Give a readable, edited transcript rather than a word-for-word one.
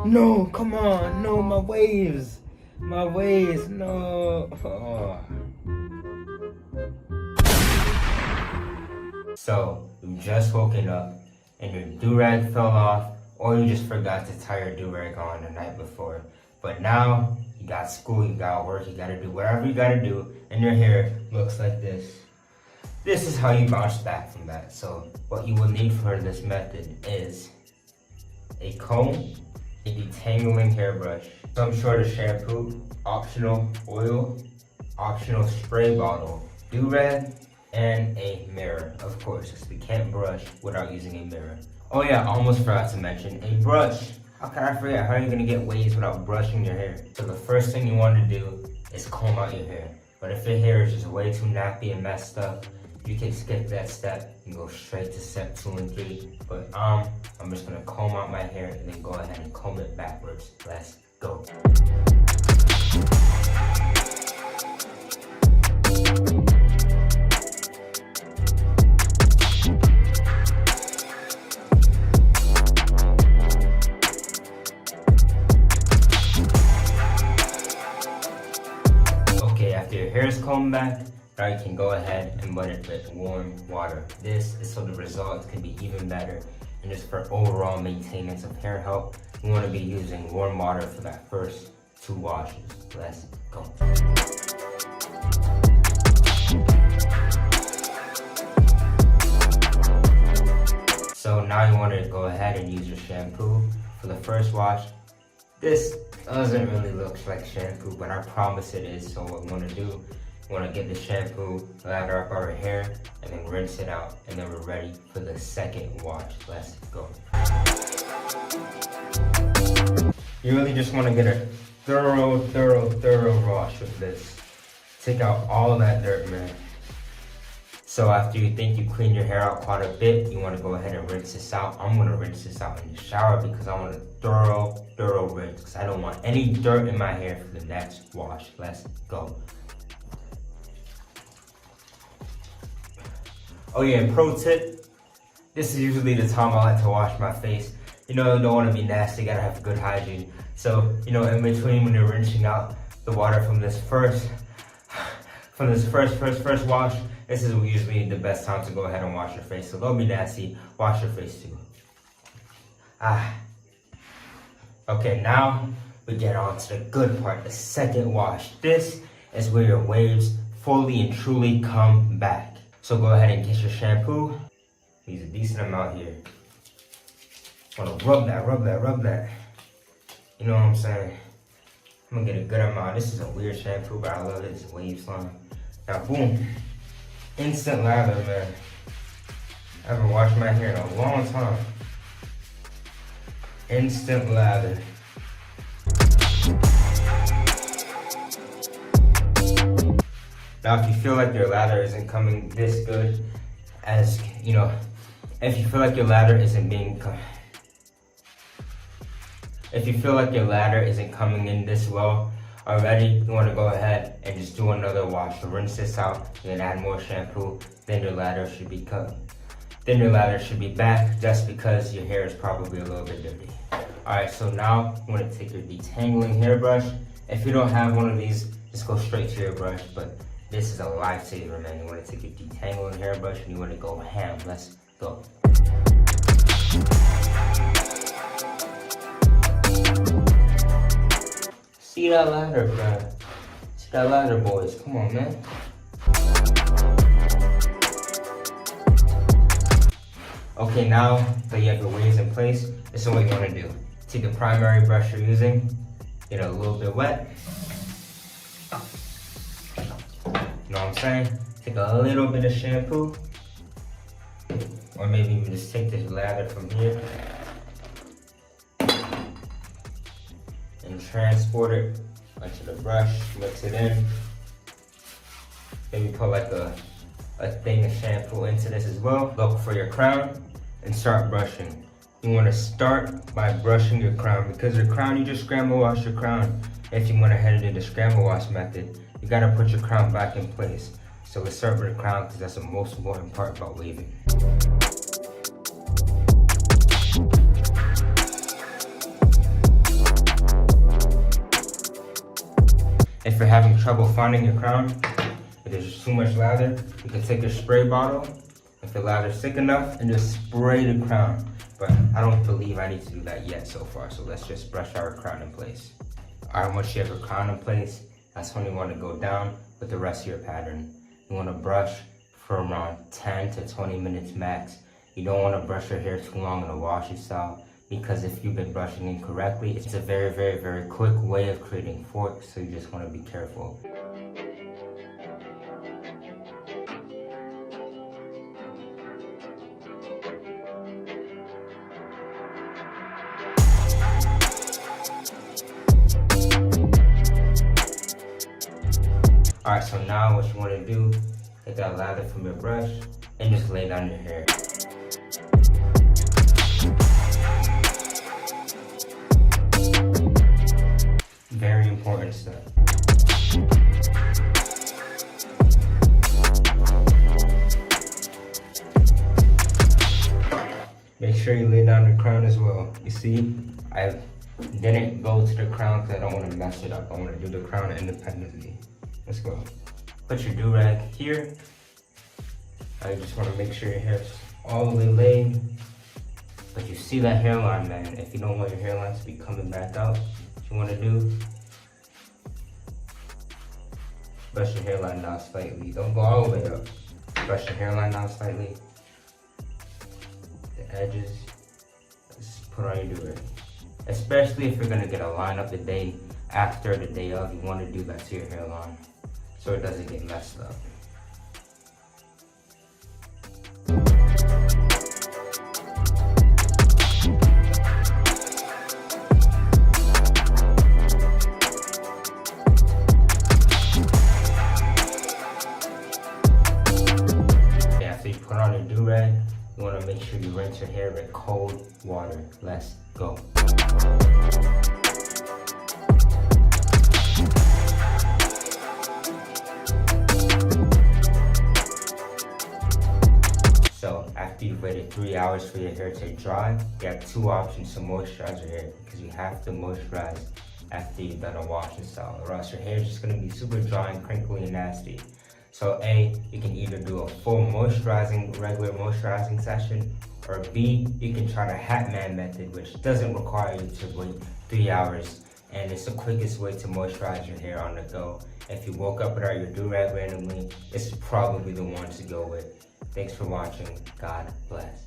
No, come on. No, my waves. My waves. No. Oh. So, you just woken up and your do-rag fell off, or you just forgot to tie your do-rag on the night before. But now, you got school, you got work, you gotta do whatever you gotta do, and your hair looks like this. This is how you bounce back from that. So, what you will need for this method is a comb, a detangling hairbrush, some sort of shampoo, optional oil, optional spray bottle, do-rag, and a mirror, of course, because we can't brush without using a mirror. Oh yeah, I almost forgot to mention a brush. How can I forget? How are you gonna get waves without brushing your hair? So the first thing you want to do is comb out your hair. But if your hair is just way too nappy and messed up, you can skip that step and go straight to step 2 and 3. But I'm just gonna comb out my hair and then go ahead and comb it backwards. Let's go. Okay, after your hair is combed back, now you can go ahead and wet it with warm water. This is so the results can be even better. And just for overall maintenance of hair health, you want to be using warm water for that first 2 washes. Let's go. So now you want to go ahead and use your shampoo for the first wash. This doesn't really look like shampoo, but I promise it is. So what we want to do, we want to get the shampoo, lather up our hair, and then rinse it out. And then we're ready for the second wash. Let's go. You really just want to get a thorough wash with this. Take out all that dirt, man. So after you think you clean your hair out quite a bit, you want to go ahead and rinse this out. I'm going to rinse this out in the shower because I want a thorough rinse, because I don't want any dirt in my hair for the next wash. Let's go. Oh yeah, and pro tip, this is usually the time I like to wash my face. You know, you don't want to be nasty, you gotta have good hygiene. So, you know, in between when you're rinsing out the water from this first wash, this is usually the best time to go ahead and wash your face. So don't be nasty, wash your face too. Okay, now we get on to the good part, the second wash. This is where your waves fully and truly come back. So go ahead and get your shampoo. Use a decent amount here. Want to rub that. You know what I'm saying? I'm gonna get a good amount. This is a weird shampoo, but I love it. It's wave slime. Now, boom. Instant lather, man. I haven't washed my hair in a long time. Instant lather. Now, if you feel like your lather isn't coming this good, as you know, if you feel like your lather isn't coming in this well already, you want to go ahead and just do another wash. So rinse this out, and then add more shampoo. Then your lather should be back, just because your hair is probably a little bit dirty. Alright, so now you want to take your detangling hairbrush. If you don't have one of these, just go straight to your brush, but this is a lifesaver, man. You want to take your detangling hairbrush and you want to go ham. Let's go. See that ladder, bro. See that ladder, boys. Come on, man. Okay, now that you have your waves in place, this is what you want to do. Take the primary brush you're using, get it a little bit wet. You know what I'm saying? Take a little bit of shampoo, or maybe even just take this lather from here and transport it onto the brush, mix it in. Maybe put like a thing of shampoo into this as well. Look for your crown and start brushing. You want to start by brushing your crown, because your crown, you just scramble wash your crown. If you went ahead and did the scramble wash method, you gotta put your crown back in place. So let's start with the crown, because that's the most important part about waving. If you're having trouble finding your crown, if there's too much lather, you can take a spray bottle, if the lather's thick enough, and just spray the crown. But I don't believe I need to do that yet so far, so let's just brush our crown in place. Alright, once you have your crown in place, that's when you want to go down with the rest of your pattern. You want to brush for around 10 to 20 minutes max. You don't want to brush your hair too long in a washy style, because if you've been brushing incorrectly, it's a very quick way of creating forks, so you just want to be careful. Alright, so now what you want to do, get that lather from your brush and just lay down your hair. Very important step. Make sure you lay down the crown as well. You see, I didn't go to the crown because I don't want to mess it up. I want to do the crown independently. Let's go. Put your do-rag here. I just want to make sure your hair's all the way laid. But you see that hairline, man. If you don't want your hairline to be coming back out, what you want to do, brush your hairline down slightly. Don't go all the way up. Brush your hairline down slightly. The edges, just put on your do-rag. Especially if you're going to get a line up the day after the day of, you want to do that to your hairline so it doesn't get messed up. Yeah, after you put on your do-rag, you want to make sure you rinse your hair with cold water. Let's go. So after you've waited 3 hours for your hair to dry, you have two options to moisturize your hair, because you have to moisturize after you've done a washing style, or else your hair is just going to be super dry and crinkly and nasty. So A, you can either do a full regular moisturizing session, or B, you can try the hat man method, which doesn't require you to wait 3 hours, and it's the quickest way to moisturize your hair on the go. If you woke up without your do-rag randomly, this is probably the one to go with. Thanks for watching. God bless.